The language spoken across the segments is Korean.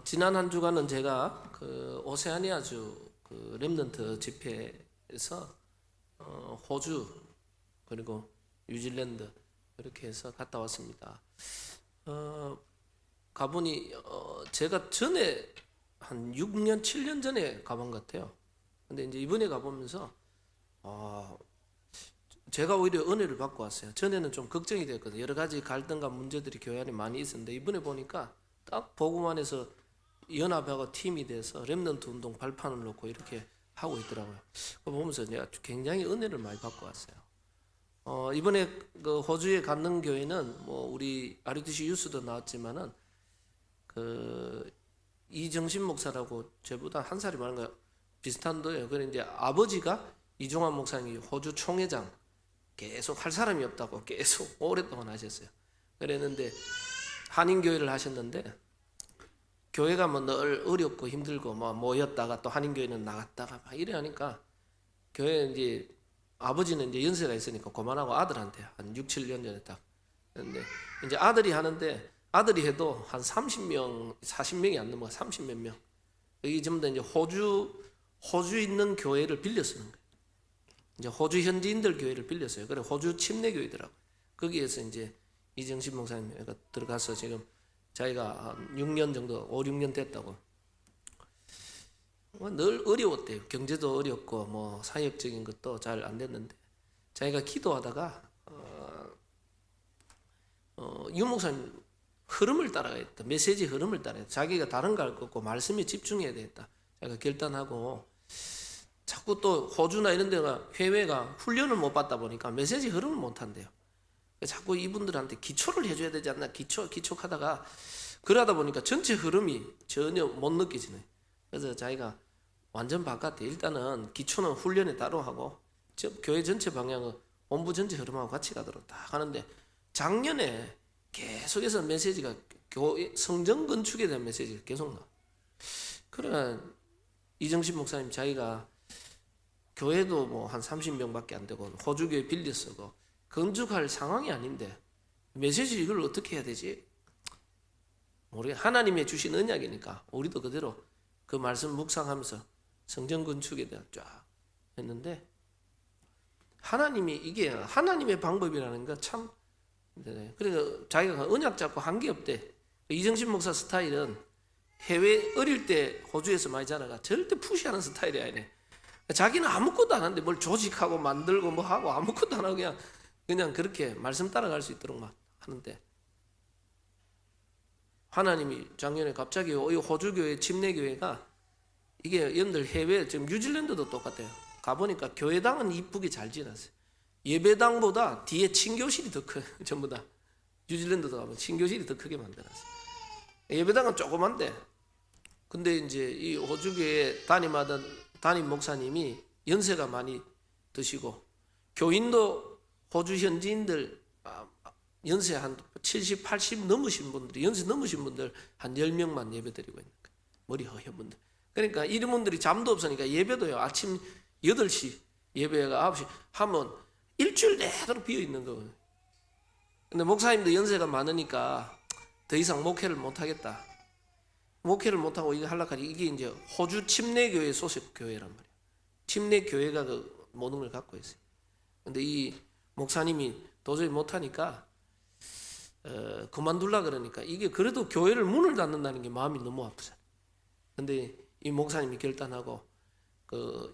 지난 한 주간은 제가 그 오세아니아주 그 렘넌트 집회에서 호주 그리고 뉴질랜드 이렇게 해서 갔다 왔습니다. 가보니 제가 전에 한 6년 7년 전에 가본 것 같아요. 근데 이제 이번에 가보면서 제가 오히려 은혜를 받고 왔어요. 전에는 좀 걱정이 됐거든요. 여러 가지 갈등과 문제들이 교회 안에 많이 있었는데 이번에 보니까 딱 보고만 해서 연합하고 팀이 돼서 렘넌트 운동 발판을 놓고 이렇게 하고 있더라고요. 그거 보면서 내가 굉장히 은혜를 많이 받고 왔어요. 이번에 그 호주에 갔는 교회는 뭐 우리 RUTC 유스도 나왔지만은 그 이정신 목사라고 저보다 한 살이 많은 거 비슷한데요. 그래 이제 아버지가 이종환 목사님이 호주 총회장 계속 할 사람이 없다고 계속 오랫동안 하셨어요. 그랬는데 한인교회를 하셨는데 교회가 뭐 늘 어렵고 힘들고 뭐 모였다가 또 한인교회는 나갔다가 막 이래 하니까 교회 이제 아버지는 이제 연세가 있으니까 그만하고 아들한테 한 6, 7년 전에 딱 했는데 이제 아들이 하는데 아들이 해도 한 30명, 40명이 안 넘어가 30몇 명. 여기 전부 다 이제 호주 있는 교회를 빌려 쓰는 거예요. 이제 호주 현지인들 교회를 빌렸어요. 그래 호주 침례교회더라고. 거기에서 이제 이정신 목사님가 들어가서 지금 자기가 한 6년 정도 5, 6년 됐다고. 늘 어려웠대요. 경제도 어렵고 뭐 사역적인 것도 잘 안 됐는데 자기가 기도하다가 유 목사님 흐름을 따라가야겠다. 메시지 흐름을 따라야 자기가 다른 거 할 거 없고 말씀에 집중해야 되겠다. 자기가 결단하고 자꾸 또 호주나 이런 데가 해외가 훈련을 못 받다 보니까 메시지 흐름을 못 한대요. 자꾸 이분들한테 기초를 해줘야 되지 않나 기초하다가 그러다 보니까 전체 흐름이 전혀 못 느껴지네. 그래서 자기가 완전 바깥에 일단은 기초는 훈련에 따로 하고 교회 전체 방향은 본부 전체 흐름하고 같이 가도록 딱 하는데 작년에 계속해서 메시지가 성전 건축에 대한 메시지가 계속 나와. 그래 이정신 목사님 자기가 교회도 뭐 한 30명밖에 안 되고 호주교회 빌려 쓰고 건축할 상황이 아닌데 메시지 이걸 어떻게 해야 되지? 모르겠. 하나님의 주신 언약이니까 우리도 그대로 그 말씀 묵상하면서 성전 건축에 대한 쫙 했는데 하나님이 이게 하나님의 방법이라는 거 참. 그래서 자기가 언약 잡고 한 게 없대. 이정신 목사 스타일은 해외 어릴 때 호주에서 많이 자라가 절대 푸시하는 스타일이 아니래. 자기는 아무것도 안 하는데 뭘 조직하고 만들고 뭐 하고 아무것도 안 하고 그냥 그렇게 말씀 따라갈 수 있도록 막 하는데 하나님이 작년에 갑자기 호주교회 침례교회가 이게 여러분들 해외 지금 뉴질랜드도 똑같아요. 가보니까 교회당은 이쁘게 잘 지났어요. 예배당보다 뒤에 친교실이 더 커요. 전부 다 뉴질랜드도 가면 친교실이 더 크게 만들었어요. 예배당은 조그만데 근데 이제 이 호주교회 담임 목사님이 연세가 많이 드시고 교인도 호주 현지인들 연세 한 70, 80 넘으신 분들이 연세 넘으신 분들 한 10명만 예배드리고 있는 거예요. 머리 허연 분들. 그러니까 이런 분들이 잠도 없으니까 예배도요. 아침 8시 예배가 9시 하면 일주일 내도록 비어 있는 거예요. 근데 목사님도 연세가 많으니까 더 이상 목회를 못 하겠다. 목회를 못하고 이거 하려고 하니 이게 이제 호주 침례교회 소속 교회란 말이에요. 침례교회가 그 모든 걸 갖고 있어요. 근데 이 목사님이 도저히 못하니까 그만둘라 그러니까 이게 그래도 교회를 문을 닫는다는 게 마음이 너무 아프잖아요. 근데 이 목사님이 결단하고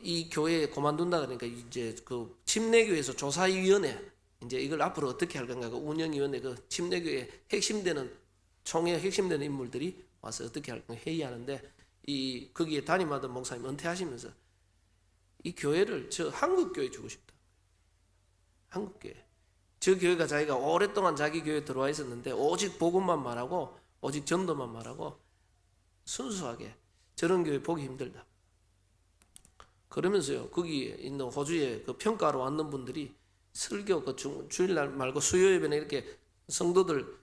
이 교회 그만둔다 그러니까 이제 그 침례교회에서 조사위원회 이제 이걸 앞으로 어떻게 할 건가 그 운영위원회 그 침례교회 총회 핵심되는 인물들이 와서 어떻게 할 건가 회의하는데 거기에 담임하던 목사님 은퇴하시면서 이 교회를 저 한국교회 주고 싶다. 한국교회. 저 교회가 자기가 오랫동안 자기 교회에 들어와 있었는데 오직 복음만 말하고 오직 전도만 말하고 순수하게 저런 교회 보기 힘들다. 그러면서요 거기 있는 호주에 그 평가로 왔는 분들이 설교 그 주일날 말고 수요 예배는 이렇게 성도들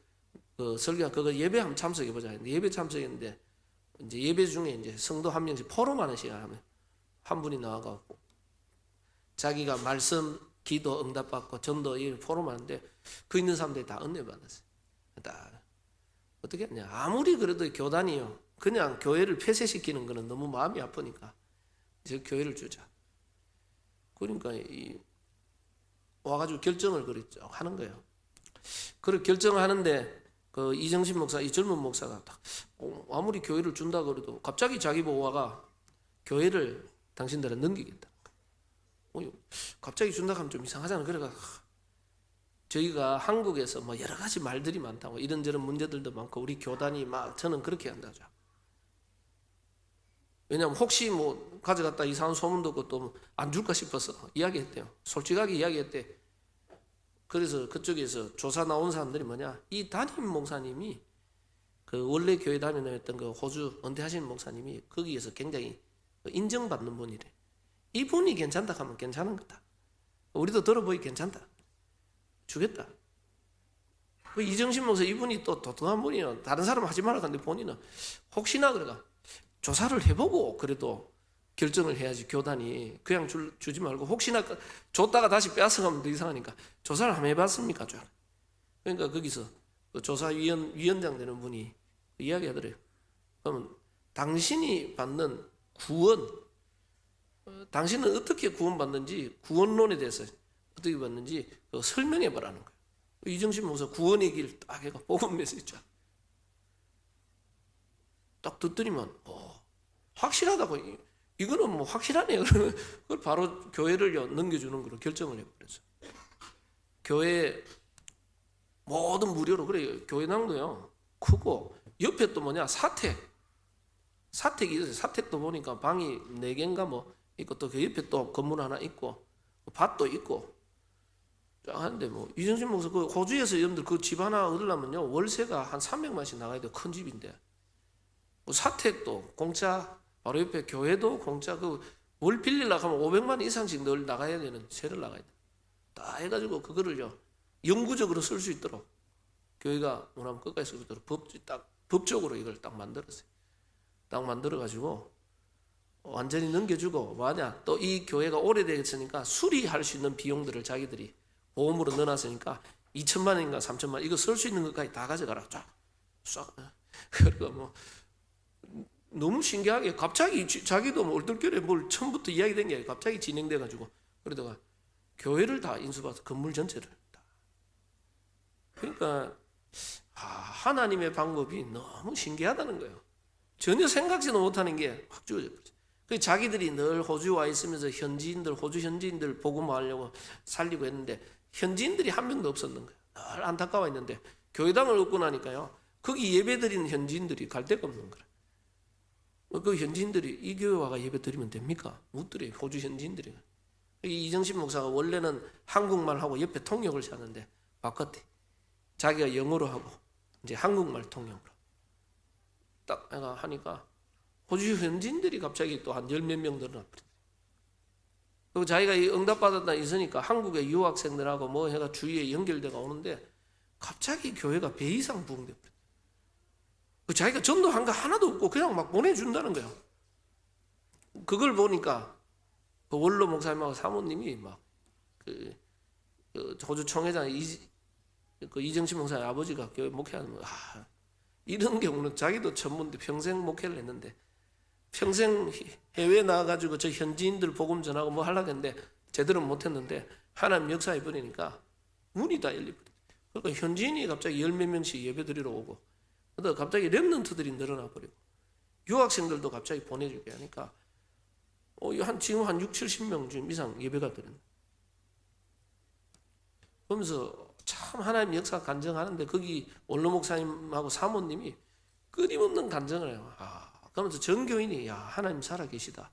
그 설교 그거 예배 한번 참석해 보자 했는데 예배 참석했는데 이제 예배 중에 이제 성도 한 명씩 포럼하는 시간 하면 한 분이 나와갖고 자기가 말씀 기도 응답받고 전도 이 포럼하는데 그 있는 사람들이 다 은혜 받았어요. 다 어떻게 했냐 아무리 그래도 교단이요 그냥 교회를 폐쇄시키는 거는 너무 마음이 아프니까 이제 교회를 주자. 그러니까 와가지고 결정을 그랬죠. 하는 거예요. 그렇게 결정하는데 그 이정신 목사, 이 젊은 목사가 아무리 교회를 준다 그래도 갑자기 자기 보고 와가 교회를 당신들은 넘기겠다. 갑자기 준다 하면 좀 이상하잖아. 그래가 저희가 한국에서 뭐 여러 가지 말들이 많다고 이런저런 문제들도 많고 우리 교단이 막 저는 그렇게 한다죠. 왜냐하면 혹시 뭐 가져갔다 이상한 소문 듣고 또 안 줄까 싶어서 이야기했대요. 솔직하게 이야기했대. 그래서 그쪽에서 조사 나온 사람들이 뭐냐, 이 담임 목사님이 그 원래 교회 다니던 그 호주 은퇴하신 목사님이 거기에서 굉장히 인정받는 분이래. 이분이 괜찮다 하면 괜찮은 거다. 우리도 들어보기 괜찮다. 주겠다. 그 이정신 목사 이분이 또 도통한 분이요. 다른 사람 하지 말라 하는데 본인은 혹시나 그래가 조사를 해보고 그래도 결정을 해야지. 교단이 그냥 주지 말고 혹시나 줬다가 다시 빼앗아가면 더 이상하니까 조사를 한번 해봤습니까? 그러니까 거기서 그 조사위원장 되는 분이 이야기하더래요. 그러면 당신이 받는 구원, 당신은 어떻게 구원받는지, 구원론에 대해서 어떻게 받는지 설명해 보라는 거예요. 이정신 목사 구원의 길 딱 해가 복음 메시지 딱 듣더니만 확실하다고, 이거는 뭐 확실하네요. 그걸 바로 교회를 넘겨주는 거로 결정을 해버렸어요. 교회 모든 무료로. 그래요. 교회당도요 크고 옆에 또 뭐냐, 사택이 있어요. 사택도 보니까 방이 4개인가 뭐 있고 또 그 옆에 또 건물 하나 있고 밭도 있고 쫙 하는데 뭐 이정신 목사 그 호주에서 여러분들 그 집 하나 얻으려면요 월세가 한 300만씩 나가야 돼요. 큰 집인데 사택도 공짜, 바로 옆에 교회도 공짜. 그 월 빌리려고 하면 500만 이상씩 늘 나가야 되는, 세를 나가야 돼. 다 해가지고 그거를요 영구적으로 쓸 수 있도록 교회가 원하면 끝까지 쓸 수 있도록 법적으로 이걸 딱 만들었어요. 딱 만들어가지고 완전히 넘겨주고, 뭐하냐, 또 이 교회가 오래됐으니까 수리할 수 있는 비용들을 자기들이 보험으로 넣어놨으니까 2천만 원인가 3천만 원 이거 쓸 수 있는 것까지 다 가져가라. 쫙. 그리고 뭐 너무 신기하게 갑자기 자기도 뭐 얼떨결에 뭘 처음부터 이야기된 게 아니라 갑자기 진행돼가지고 그러다가 교회를 다 인수받아서 건물 전체를 다. 그러니까 하나님의 방법이 너무 신기하다는 거예요. 전혀 생각지도 못하는 게 확 주어져 버렸어요. 그 자기들이 늘 호주에 와 있으면서 호주 현지인들 복음하려고 살리고 했는데 현지인들이 한 명도 없었는 거예요. 늘 안타까워했는데 교회당을 얻고 나니까요 거기 예배 드리는 현지인들이 갈 데가 없는 거예요. 그 현지인들이 이 교회 와가 예배 드리면 됩니까? 못 드려요. 호주 현지인들이. 이정신 목사가 원래는 한국말하고 옆에 통역을 하는데 바꿨대. 자기가 영어로 하고 이제 한국말 통역으로 딱 하니까 호주 현지인들이 갑자기 또 한 10몇 명 늘어나 버렸어요. 그리고 자기가 응답받았다 있으니까 한국의 유학생들하고 뭐 해가 주위에 연결돼가 오는데 갑자기 교회가 배 이상 부흥돼 버렸어요. 자기가 전도한 거 하나도 없고 그냥 막 보내준다는 거예요. 그걸 보니까 그 원로 목사님하고 사모님이 막 그 호주 총회장 이정신 목사의 아버지가 교회 목회하는 거, 이런 경우는 자기도 전문데 평생 목회를 했는데 평생 해외 나가가지고 저 현지인들 복음 전하고 뭐 하려고 했는데 제대로 못했는데 하나님 역사해 버리니까 문이 다 열려버렸어요. 그러니까 현지인이 갑자기 10몇 명씩 예배 드리러 오고 그러다 갑자기 렘넌트들이 늘어나 버리고 유학생들도 갑자기 보내주게 하니까 지금 한 6, 70명 지금 이상 예배가 드리는. 그러면서 참 하나님 역사 간증하는데 거기 원로 목사님하고 사모님이 끊임없는 간증을 해요. 그러면서 전교인이 하나님 살아계시다.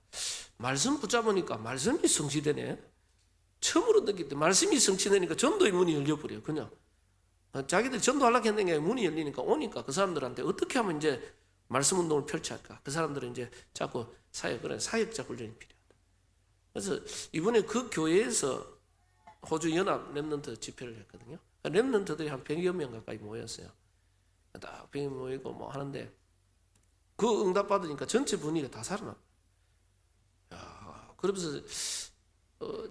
말씀 붙잡으니까 말씀이 성취되네. 처음으로 느낄 때 말씀이 성취되니까 전도의 문이 열려버려요. 그냥 자기들이 전도하려고 했는 게 문이 열리니까 오니까 그 사람들한테 어떻게 하면 이제 말씀 운동을 펼쳐할까? 그 사람들은 이제 자꾸 사역자 훈련이 필요하다. 그래서 이번에 그 교회에서 호주 연합 렘넌트 집회를 했거든요. 렘넌트들이 한 100여 명 가까이 모였어요. 딱 100여 모이고 뭐 하는데 그 응답 받으니까 전체 분위기가 다 살아나. 그러면서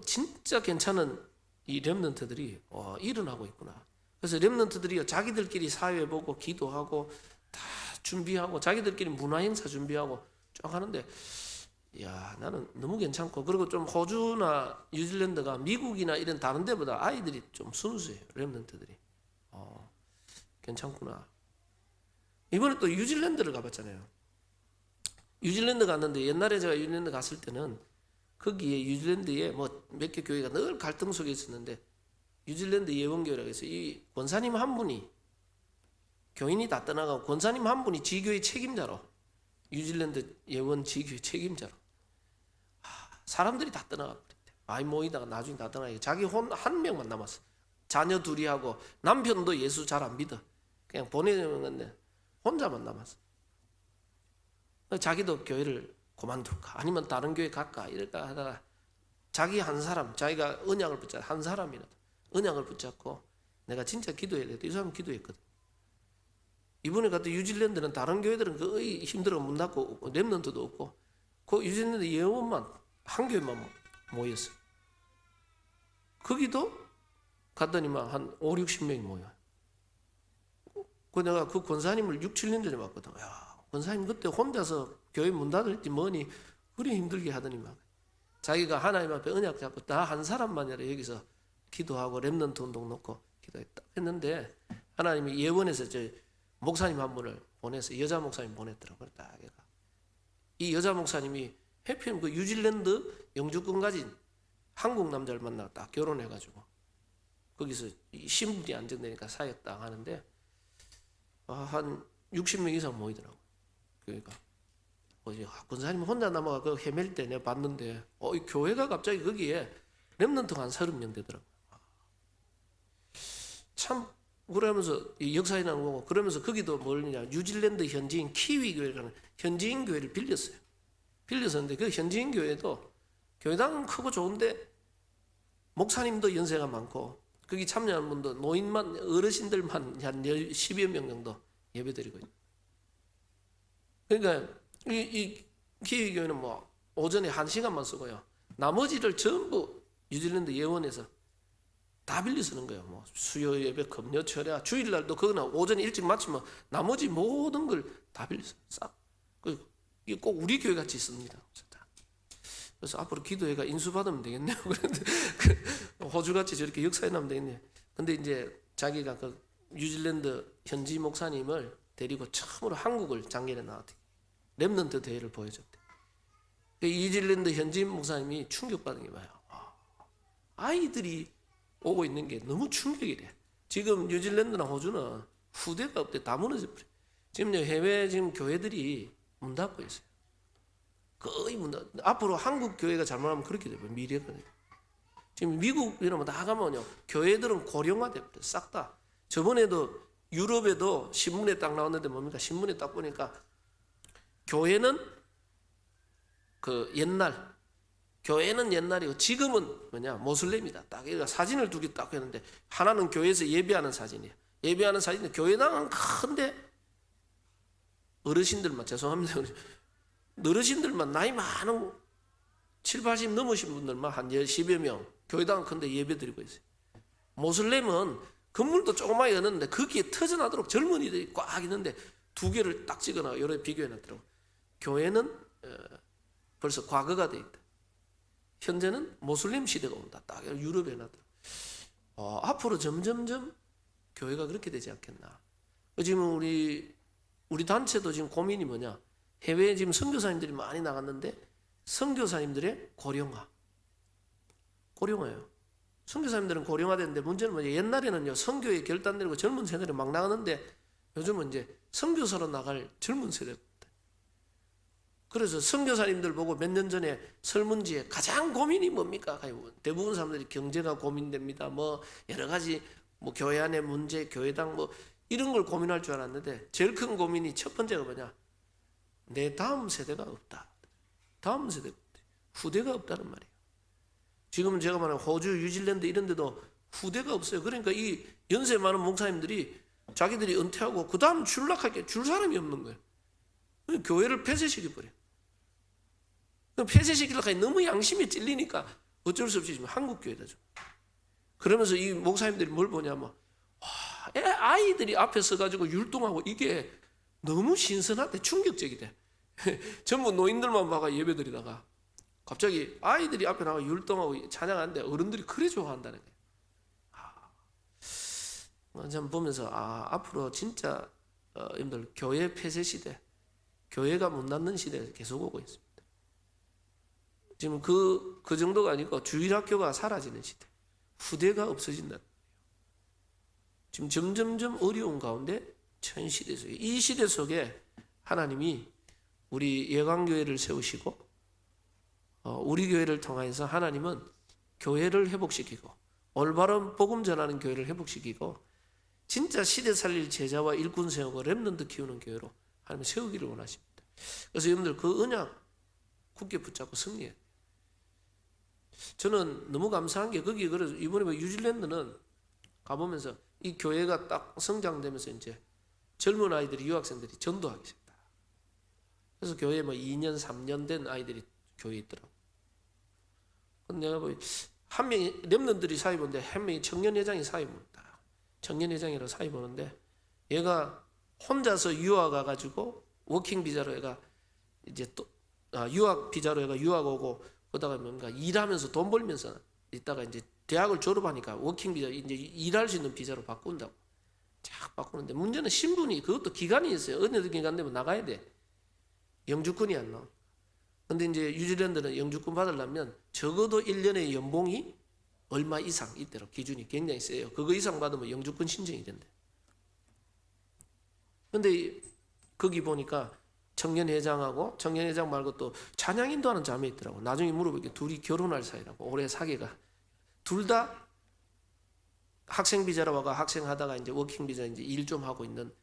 진짜 괜찮은 이 렘넌트들이 일어나고 있구나. 그래서 렘넌트들이 자기들끼리 사회 보고 기도하고 다 준비하고 자기들끼리 문화 행사 준비하고 쫙 하는데, 야, 나는 너무 괜찮고, 그리고 좀 호주나 뉴질랜드가 미국이나 이런 다른 데보다 아이들이 좀 순수해요. 렘넌트들이. 괜찮구나. 이번에 또 뉴질랜드를 가봤잖아요. 뉴질랜드 갔는데, 옛날에 제가 뉴질랜드 갔을 때는 거기에 뉴질랜드에 뭐 몇 개 교회가 늘 갈등 속에 있었는데, 뉴질랜드 예원교회라고 해서 이 권사님 한 분이, 교인이 다 떠나가고 권사님 한 분이 지교의 책임자로, 뉴질랜드 예원 지교의 책임자로, 사람들이 다 떠나가 버렸대. 많이 모이다가 나중에 다 떠나가, 자기 한 명만 남았어. 자녀 둘이 하고 남편도 예수 잘 안 믿어. 그냥 보내는 건데 혼자만 남았어. 자기도 교회를 그만둘까 아니면 다른 교회 갈까 이럴까 하다가 자기 한 사람, 자기가 언약을 붙잡고 한 사람이라도 언약을 붙잡고 내가 진짜 기도해야 돼. 이 사람 기도했거든. 이번에 갔던 뉴질랜드는 다른 교회들은 거의 힘들어 문 닫고 렘넌트도 없고 그 뉴질랜드 예원만 한 교회만 모였어. 거기도 갔더니만 한 5, 60명이 모여. 그 내가 그 권사님을 6, 7년 전에 봤거든. 야, 권사님 그때 혼자서 교회 문 닫을지 뭐니 그리 힘들게 하더니만 자기가 하나님 앞에 언약 잡고 다 한 사람만이라 여기서 기도하고 렘넌트 운동 놓고 기도했다 했는데 하나님이 예원에서 저 목사님 한 분을 보내서 여자 목사님 보냈더라고요. 딱 얘가. 이 여자 목사님이 해피는 그 뉴질랜드 영주권 가진 한국 남자를 만나 딱 결혼해가지고 거기서 신분이 안정되니까 사역당 하는데 한 60명 이상 모이더라고. 그러니까 권사님 혼자 남아가 그 헤맬 때 내가 봤는데 이 교회가 갑자기 거기에 렘넌트가 한 30명 되더라고. 참 그러면서 역사에 나온 거고 그러면서 거기도 뭐냐 뉴질랜드 현지인 키위 교회라는 현지인 교회를 빌렸어요. 빌렸었는데 그 현지인 교회도 교회당은 크고 좋은데 목사님도 연세가 많고 거기 참여하는 분도 노인만 어르신들만 한 10여 명 정도 예배드리고 있어요. 그러니까 이 키위 교회는 뭐 오전에 1시간만 쓰고요. 나머지를 전부 뉴질랜드 예원에서 다 빌려 쓰는 거예요. 뭐 수요 예배, 금요 철야, 주일날도 그거는 오전에 일찍 마치면 나머지 모든 걸 다 빌려 싹. 이게 꼭 우리 교회 같이 있습니다. 그래서 앞으로 기도회가 인수받으면 되겠네요. 그런데 호주같이 저렇게 역사에 나면 되겠네요. 근데 이제 자기가 그 뉴질랜드 현지 목사님을 데리고 처음으로 한국을 작년에 나왔대. 렘넌트 대회를 보여줬대. 뉴질랜드 현지 목사님이 충격받은 게 뭐야? 아이들이 오고 있는 게 너무 충격이래. 지금 뉴질랜드나 호주는 후대가 없대. 다 무너져 버려. 지금 해외 지금 교회들이 문 닫고 있어요. 거의 문 닫. 앞으로 한국 교회가 잘못하면 그렇게 돼요. 미래가 돼요. 지금 미국 이런 거 나가면요, 교회들은 고령화돼 버려. 싹 다. 저번에도 유럽에도 신문에 딱 나왔는데 뭡니까? 신문에 딱 보니까 교회는 그 옛날. 교회는 옛날이고 지금은 뭐냐 모슬렘이다. 딱 여기가 사진을 두 개 딱 했는데 하나는 교회에서 예배하는 사진이에요. 예배하는 사진은 교회당은 큰데 어르신들만 죄송합니다. 어르신들만 나이 많은 7, 80 넘으신 분들만 한 10여 명 교회당은 큰데 예배 드리고 있어요. 모슬렘은 건물도 조그마하게 했는데 거기에 터져나도록 젊은이들이 꽉 있는데 두 개를 딱 찍어놔 여러 비교해놨더라고. 교회는 벌써 과거가 돼 있다. 현재는 모슬림 시대가 온다. 딱 유럽에 놨더라. 앞으로 점점점 교회가 그렇게 되지 않겠나. 지금 우리 단체도 지금 고민이 뭐냐. 해외에 지금 선교사님들이 많이 나갔는데 선교사님들의 고령화예요. 선교사님들은 고령화되는데 문제는 뭐냐. 옛날에는요 선교에 결단 내리고 젊은 세대를 막 나가는데 요즘은 이제 선교사로 나갈 젊은 세대. 그래서 선교사님들 보고 몇 년 전에 설문지에 가장 고민이 뭡니까? 대부분 사람들이 경제가 고민됩니다. 뭐 여러 가지 뭐 교회 안의 문제, 교회당 뭐 이런 걸 고민할 줄 알았는데 제일 큰 고민이 첫 번째가 뭐냐? 내 다음 세대가 없다. 다음 세대가 없다. 후대가 없다는 말이에요. 지금은 제가 말하는 호주, 뉴질랜드 이런 데도 후대가 없어요. 그러니까 이 연세 많은 목사님들이 자기들이 은퇴하고 그 다음 출락할 게 줄 사람이 없는 거예요. 교회를 폐쇄시켜버려요. 폐쇄시키려고 하니 너무 양심에 찔리니까 어쩔 수 없이 지금 한국교회다 좀. 그러면서 이 목사님들이 뭘 보냐면 아이들이 앞에 서가지고 율동하고 이게 너무 신선하대. 충격적이대. 전부 노인들만 봐가 예배드리다가 갑자기 아이들이 앞에 나가 율동하고 찬양하는데 어른들이 그래 좋아한다는 거예요. 참 보면서 앞으로 진짜 여러분들 교회 폐쇄 시대, 교회가 문 닫는 시대에 계속 오고 있습니다. 지금 그 정도가 아니고 주일학교가 사라지는 시대, 후대가 없어진다는 거예요. 지금 점점점 어려운 가운데 전 시대 속에, 이 시대 속에 하나님이 우리 예강교회를 세우시고 우리 교회를 통해서 하나님은 교회를 회복시키고 올바른 복음 전하는 교회를 회복시키고 진짜 시대 살릴 제자와 일꾼 세우고 렘넌트 키우는 교회로 하나님 세우기를 원하십니다. 그래서 여러분들 그 언약 굳게 붙잡고 승리해요. 저는 너무 감사한 게 거기 그래서 이번에 뉴질랜드는 가보면서 이 교회가 딱 성장되면서 이제 젊은 아이들이 유학생들이 전도하기 시작했다. 그래서 교회에 2년 3년 된 아이들이 교회에 있더라고. 근데 내가 한 명이 렘넌트들이 사회 보는데 한 명이 청년회장이 사회 본다. 청년회장이라고 사회 보는데 얘가 혼자서 유학 가가지고 워킹 비자로 얘가 이제 또 유학 비자로 얘가 유학 오고 그러다가 뭔가 일하면서 돈 벌면서 있다가 이제 대학을 졸업하니까 워킹 비자 이제 일할 수 있는 비자로 바꾼다고. 쫙 바꾸는데 문제는 신분이 그것도 기간이 있어요. 어느 기간 되면 나가야 돼. 영주권이 안 나와. 근데 이제 뉴질랜드는 영주권 받으려면 적어도 1년의 연봉이 얼마 이상 이때로 기준이 굉장히 세요. 그거 이상 받으면 영주권 신청이 된대. 근데 거기 보니까 청년회장하고 청년회장 말고 또 찬양인도 하는 자매 있더라고. 나중에 물어보니까 둘이 결혼할 사이라고. 올해 사귀가. 둘 다 학생 비자로 와가 학생하다가 이제 워킹 비자 이제 일 좀 하고 있는.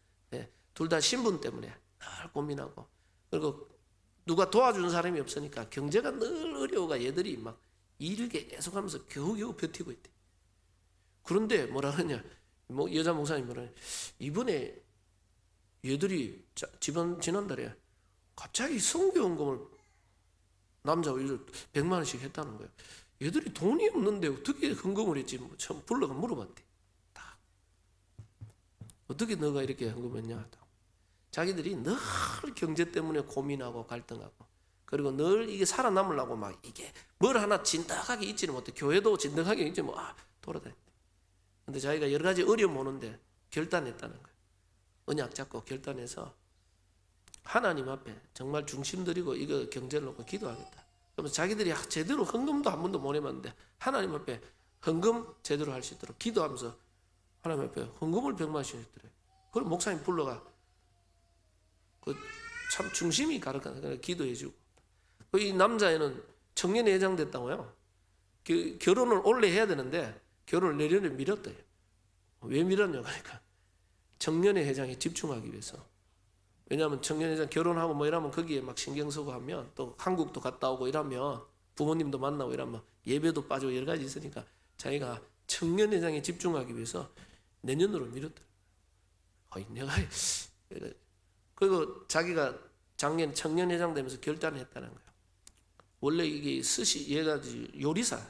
둘 다 신분 때문에 늘 고민하고. 그리고 누가 도와주는 사람이 없으니까 경제가 늘 어려워가 얘들이 막 일을 계속하면서 겨우겨우 버티고 있대. 그런데 뭐라 그러냐, 여자 목사님 뭐라 그러냐, 이번에 얘들이 지난달에 갑자기 성교원금을 남자가 100만 원씩 했다는 거예요. 얘들이 돈이 없는데 어떻게 헌금을 했지? 처음 불러가 물어봤대. 다. 어떻게 너가 이렇게 헌금했냐? 자기들이 늘 경제 때문에 고민하고 갈등하고 그리고 늘 이게 살아남으려고 막 이게 뭘 하나 진득하게 있지는 못해. 교회도 진득하게 있지 뭐 돌아다닌다. 근데 자기가 여러 가지 어려움 오는데 결단했다는 거예요. 언약 잡고 결단해서 하나님 앞에 정말 중심 들이고 이거 경제를 놓고 기도하겠다. 그러면서 자기들이 제대로 헌금도 한 번도 못 해봤는데 하나님 앞에 헌금 제대로 할 수 있도록 기도하면서 하나님 앞에 헌금을 100만 원씩 했더래요. 그럼 목사님 불러가 참 중심이 가르쳐 기도해주고 이 남자애는 청년회장 됐다고요. 결혼을 올해 해야 되는데 결혼을 내년에 미뤘대요. 왜 미뤘냐 그러니까 청년회 회장에 집중하기 위해서. 왜냐하면 청년회장 결혼하고 뭐 이러면 거기에 막 신경 쓰고 하면 또 한국도 갔다 오고 이러면 부모님도 만나고 이러면 예배도 빠지고 여러 가지 있으니까 자기가 청년회장에 집중하기 위해서 내년으로 미뤘다. 내가 그리고 자기가 작년 청년회장 되면서 결단을 했다는 거예요. 원래 이게 얘가 요리사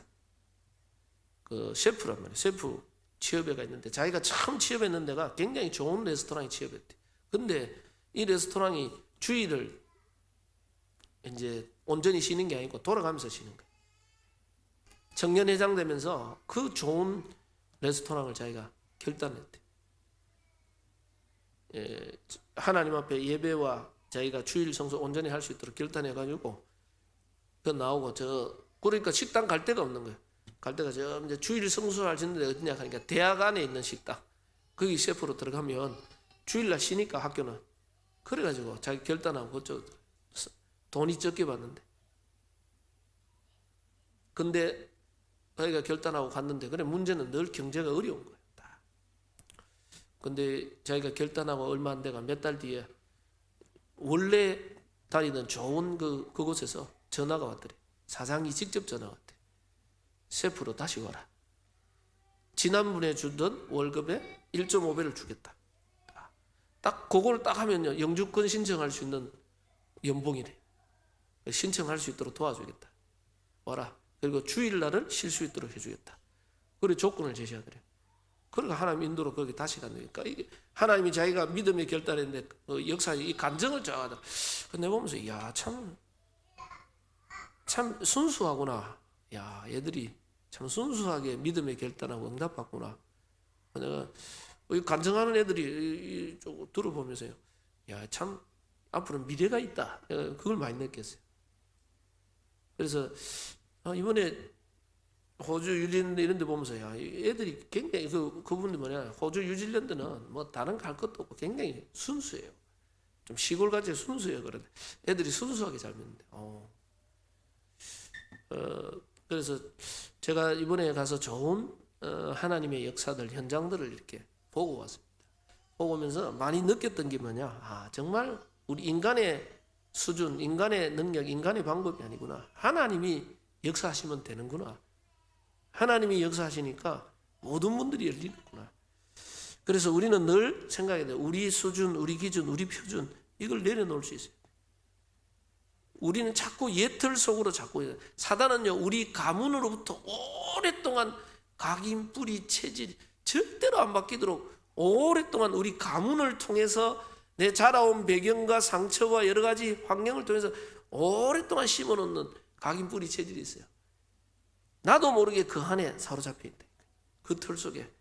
그 셰프란 말이에요. 셰프 취업회가 있는데 자기가 처음 취업했는 데가 굉장히 좋은 레스토랑에 취업했대. 근데 이 레스토랑이 주일을 이제 온전히 쉬는 게 아니고 돌아가면서 쉬는 거예요. 청년회장 되면서 그 좋은 레스토랑을 자기가 결단했대. 하나님 앞에 예배와 자기가 주일 성수 온전히 할 수 있도록 결단해가지고 그 나오고 그러니까 식당 갈 데가 없는 거예요. 갈 데가 이제 주일 성수할 수 있는 데 어디냐 하니까 대학 안에 있는 식당 거기 셰프로 들어가면 주일날 쉬니까 학교는 그래가지고 자기 결단하고 그쪽 돈이 적게 받는데 근데 자기가 결단하고 갔는데 그래 문제는 늘 경제가 어려운 거예요. 근데 자기가 결단하고 얼마 안 돼가 몇 달 뒤에 원래 다니던 좋은 그곳에서 전화가 왔더래. 사장이 직접 전화가 왔대. 셰프로 다시 와라. 지난번에 주던 월급의 1.5배를 주겠다. 딱 그걸 딱 하면요 영주권 신청할 수 있는 연봉이래. 신청할 수 있도록 도와주겠다. 와라. 그리고 주일날을 쉴 수 있도록 해주겠다. 그리고 조건을 제시하더래. 그러니까 하나님 인도로 거기 다시 간다니까. 이게 하나님이 자기가 믿음의 결단인데 역사에 이 간증을 쫙하다. 근데 보면서 참 순수하구나. 야, 얘들이 참 순수하게 믿음의 결단하고 응답받구나. 내가 간증하는 애들이 들어보면서요. 야, 참 앞으로 미래가 있다. 그걸 많이 느꼈어요. 그래서 이번에 호주, 뉴질랜드 이런 데 보면서 야, 애들이 굉장히 그분들 호주, 뉴질랜드는 뭐 다른 갈 것도 없고 굉장히 순수해요. 좀 시골같이 순수해요. 그런데 애들이 순수하게 잘 믿는데. 그래서 제가 이번에 가서 좋은 하나님의 역사들, 현장들을 이렇게 보고 왔습니다. 보고 오면서 많이 느꼈던 게 뭐냐? 정말 우리 인간의 수준, 인간의 능력, 인간의 방법이 아니구나. 하나님이 역사하시면 되는구나. 하나님이 역사하시니까 모든 분들이 열리는구나. 그래서 우리는 늘 생각해야 돼요. 우리 수준, 우리 기준, 우리 표준 이걸 내려놓을 수 있어요. 우리는 자꾸 옛틀 속으로 자꾸 사단은요 우리 가문으로부터 오랫동안 각인, 뿌리, 체질 절대로 안 바뀌도록 오랫동안 우리 가문을 통해서 내 자라온 배경과 상처와 여러 가지 환경을 통해서 오랫동안 심어놓는 각인, 뿌리, 체질이 있어요. 나도 모르게 그 안에 사로잡혀 있다. 그 틀 속에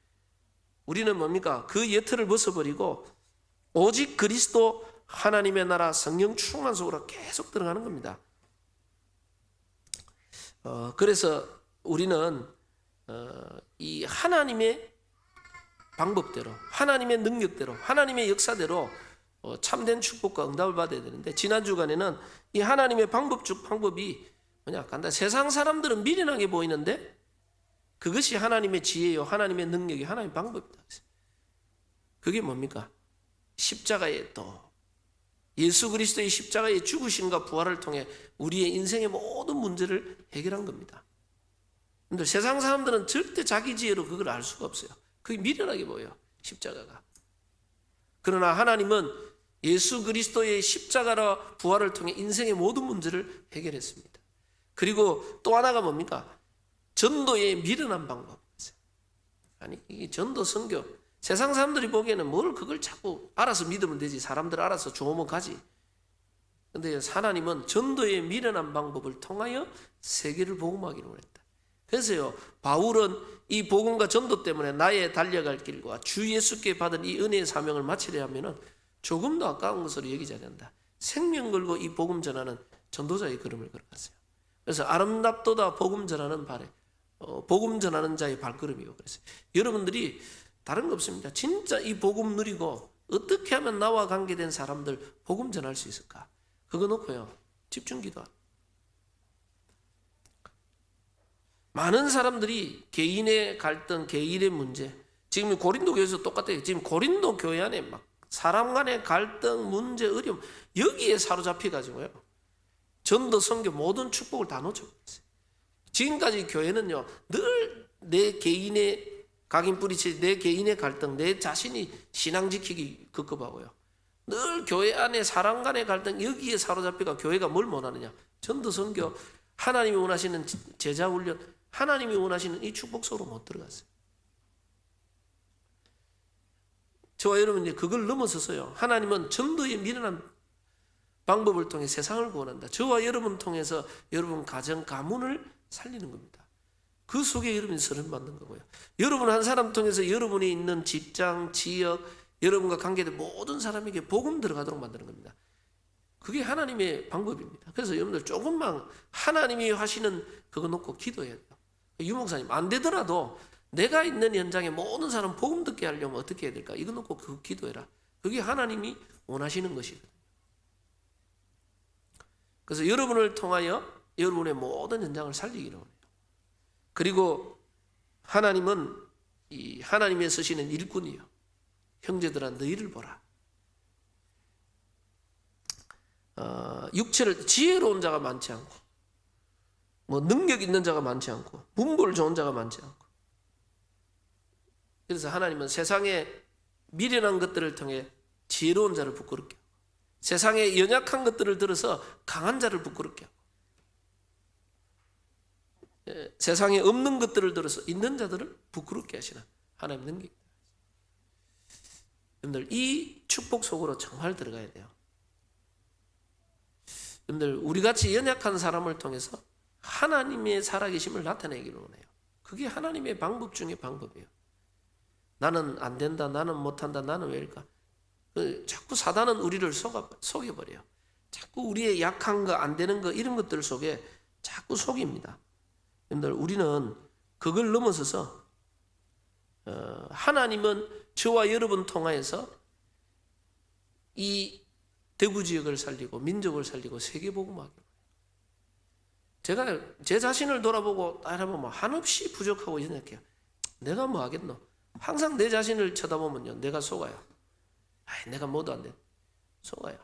우리는 뭡니까? 그 옛틀을 벗어버리고 오직 그리스도 하나님의 나라 성령 충만 속으로 계속 들어가는 겁니다. 그래서 우리는 이 하나님의 방법대로, 하나님의 능력대로, 하나님의 역사대로 참된 축복과 응답을 받아야 되는데, 지난 주간에는 이 하나님의 방법이 뭐냐? 간다. 세상 사람들은 미련하게 보이는데 그것이 하나님의 지혜요, 하나님의 능력이 하나님의 방법이다. 그게 뭡니까? 십자가의 또 예수 그리스도의 십자가의 죽으심과 부활을 통해 우리의 인생의 모든 문제를 해결한 겁니다. 근데 세상 사람들은 절대 자기 지혜로 그걸 알 수가 없어요. 그게 미련하게 보여요, 십자가가. 그러나 하나님은 예수 그리스도의 십자가라 부활을 통해 인생의 모든 문제를 해결했습니다. 그리고 또 하나가 뭡니까? 전도의 미련한 방법. 아니, 이게 전도 선교. 세상 사람들이 보기에는 뭘 그걸 자꾸 알아서 믿으면 되지. 사람들 알아서 좋으면 가지. 근데 하나님은 전도의 미련한 방법을 통하여 세계를 복음하기로 했다. 그래서요, 바울은 이 복음과 전도 때문에 나의 달려갈 길과 주 예수께 받은 이 은혜의 사명을 마치려 하면은 조금도 아까운 것으로 여기지 않는다. 생명 걸고 이 복음 전하는 전도자의 걸음을 걸어갔어요. 그래서 아름답도다 복음 전하는 발에 복음 전하는 자의 발걸음이요. 그래서 여러분들이 다른 거 없습니다. 진짜 이 복음 누리고 어떻게 하면 나와 관계된 사람들 복음 전할 수 있을까? 그거 놓고요, 집중 기도하라. 많은 사람들이 개인의 갈등, 개인의 문제, 지금 고린도 교회에서 똑같아요. 지금 고린도 교회 안에 막 사람 간의 갈등, 문제, 어려움 여기에 사로잡혀가지고요, 전도, 선교 모든 축복을 다 놓쳐버렸어요. 지금까지 교회는요 늘 내 개인의 각인 뿌리치, 내 개인의 갈등, 내 자신이 신앙 지키기 급급하고요, 늘 교회 안에 사람 간의 갈등 여기에 사로잡혀가 교회가 뭘 원하느냐? 전도, 선교, 하나님이 원하시는 제자 훈련, 하나님이 원하시는 이 축복 속으로 못 들어갔어요. 저와 여러분이 그걸 넘어서서요, 하나님은 전도의 미련한 방법을 통해 세상을 구원한다. 저와 여러분 통해서 여러분 가정, 가문을 살리는 겁니다. 그 속에 여러분이 선을 받는 거고요. 여러분 한 사람 통해서 여러분이 있는 직장, 지역, 여러분과 관계된 모든 사람에게 복음 들어가도록 만드는 겁니다. 그게 하나님의 방법입니다. 그래서 여러분들 조금만 하나님이 하시는 그거 놓고 기도해야 돼요. 유 목사님, 안 되더라도 내가 있는 현장에 모든 사람 복음 듣게 하려면 어떻게 해야 될까? 이거 놓고 그거 기도해라. 그게 하나님이 원하시는 것이거든요. 그래서 여러분을 통하여 여러분의 모든 현장을 살리기를 원해요. 그리고 하나님은 이 하나님의 쓰시는 일꾼이요, 형제들아 너희를 보라. 육체를 지혜로운 자가 많지 않고, 뭐 능력 있는 자가 많지 않고, 문벌 좋은 자가 많지 않고. 그래서 하나님은 세상의 미련한 것들을 통해 지혜로운 자를 부끄럽게 하고, 세상의 연약한 것들을 들어서 강한 자를 부끄럽게 하고, 세상에 없는 것들을 들어서 있는 자들을 부끄럽게 하시는 하나님 능력이. 여러분들 이 축복 속으로 정말 들어가야 돼요. 여러분들 우리같이 연약한 사람을 통해서 하나님의 살아계심을 나타내기를 원해요. 그게 하나님의 방법 중에 방법이에요. 나는 안 된다, 나는 못한다, 나는 왜일까? 자꾸 사단은 우리를 속여버려요. 자꾸 우리의 약한 거, 안 되는 거 이런 것들 속에 자꾸 속입니다. 여러분들 우리는 그걸 넘어서서 하나님은 저와 여러분 통하여서 이 대구 지역을 살리고 민족을 살리고 세계복음화하기. 제가 제 자신을 돌아보고 따라보면 한없이 부족하고 연약해요. 내가 뭐 하겠노? 항상 내 자신을 쳐다보면요, 내가 속아요. 내가 뭐도 안 돼. 속아요.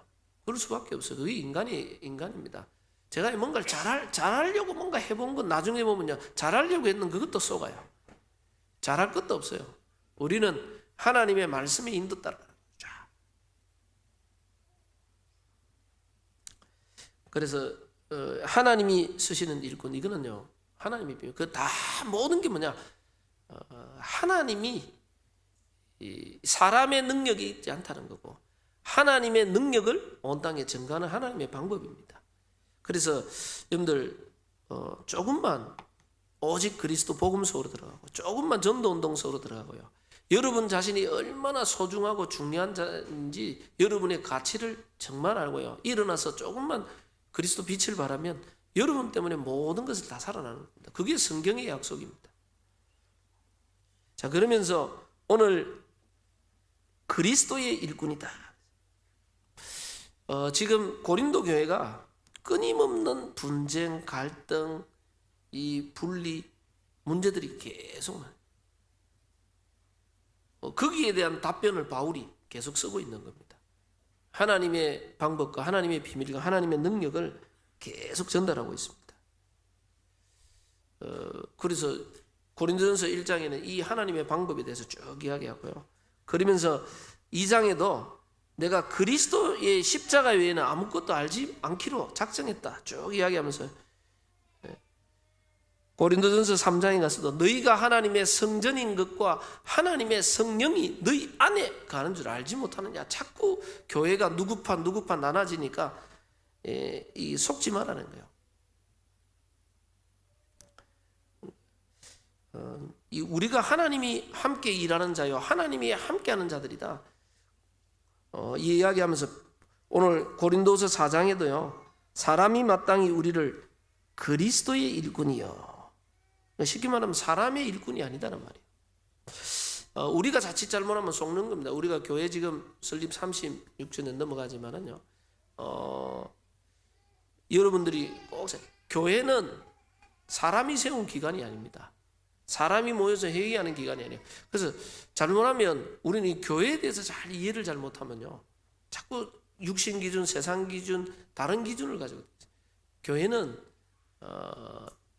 그럴 수밖에 없어요. 그게 인간입니다. 제가 뭔가를 잘하려고 뭔가 해본 건 나중에 보면요, 잘하려고 했는 그것도 속아요. 잘할 것도 없어요. 우리는 하나님의 말씀에 인도 따라가는 거죠. 그래서 하나님이 쓰시는 일꾼, 이거는요, 하나님이 비밀. 그 다 모든 게 뭐냐? 하나님이 사람의 능력이 있지 않다는 거고, 하나님의 능력을 온 땅에 증거하는 하나님의 방법입니다. 그래서 여러분들 조금만 오직 그리스도 복음 속으로 들어가고, 조금만 전도 운동 속으로 들어가고요, 여러분 자신이 얼마나 소중하고 중요한 자인지 여러분의 가치를 정말 알고요, 일어나서 조금만 그리스도 빛을 발하면 여러분 때문에 모든 것을 다 살아나는 겁니다. 그게 성경의 약속입니다. 자, 그러면서 오늘 그리스도의 일꾼이다. 지금 고린도 교회가 끊임없는 분쟁, 갈등, 이 분리 문제들이 계속 나요. 거기에 대한 답변을 바울이 계속 쓰고 있는 겁니다. 하나님의 방법과 하나님의 비밀과 하나님의 능력을 계속 전달하고 있습니다. 그래서 고린도전서 1장에는 이 하나님의 방법에 대해서 쭉 이야기하고요. 그러면서 2장에도 내가 그리스도의 십자가 외에는 아무것도 알지 않기로 작정했다 쭉 이야기하면서, 고린도전서 3장에 가서도 너희가 하나님의 성전인 것과 하나님의 성령이 너희 안에 가는 줄 알지 못하느냐. 자꾸 교회가 누구판 나눠지니까 이 속지 말라는 거예요. 우리가 하나님이 함께 일하는 자요, 하나님이 함께하는 자들이다. 이 이야기하면서 오늘 고린도서 4장에도요, 사람이 마땅히 우리를 그리스도의 일꾼이요, 쉽게 말하면 사람의 일꾼이 아니다는 말이에요. 우리가 자칫 잘못하면 속는 겁니다. 우리가 교회 지금 설립 36주년 넘어가지만은요, 여러분들이 꼭 교회는 사람이 세운 기관이 아닙니다. 사람이 모여서 회의하는 기관이 아니에요. 그래서 잘못하면 우리는 이 교회에 대해서 잘 이해를 잘 못하면요, 자꾸 육신 기준, 세상 기준, 다른 기준을 가지고 있어요. 교회는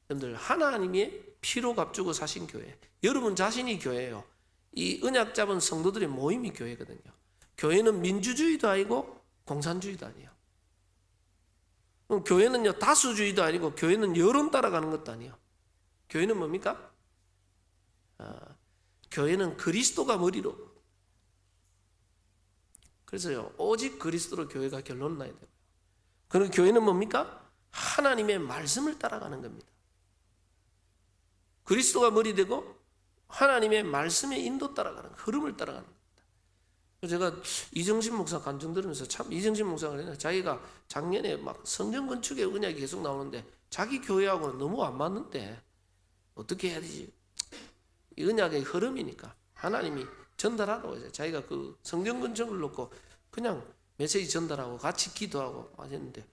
여러분들 하나님의 피로 값주고 사신 교회, 여러분 자신이 교회예요. 이 언약 잡은 성도들의 모임이 교회거든요. 교회는 민주주의도 아니고 공산주의도 아니에요. 교회는요, 다수주의도 아니고 교회는 여론 따라가는 것도 아니에요. 교회는 뭡니까? 교회는 그리스도가 머리로. 그래서요, 오직 그리스도로 교회가 결론을 나야 돼요. 그리고 교회는 뭡니까? 하나님의 말씀을 따라가는 겁니다. 그리스도가 머리 되고 하나님의 말씀의 인도 따라가는, 흐름을 따라가는 겁니다. 제가 이정신 목사 간증 들으면서 참, 이정신 목사가 그러나 자기가 작년에 막 성전 건축의 언약이 계속 나오는데 자기 교회하고는 너무 안 맞는데 어떻게 해야 되지? 이 언약의 흐름이니까 하나님이 전달하라고 해서 자기가 그 성전 건축을 놓고 그냥 메시지 전달하고 같이 기도하고 하셨는데,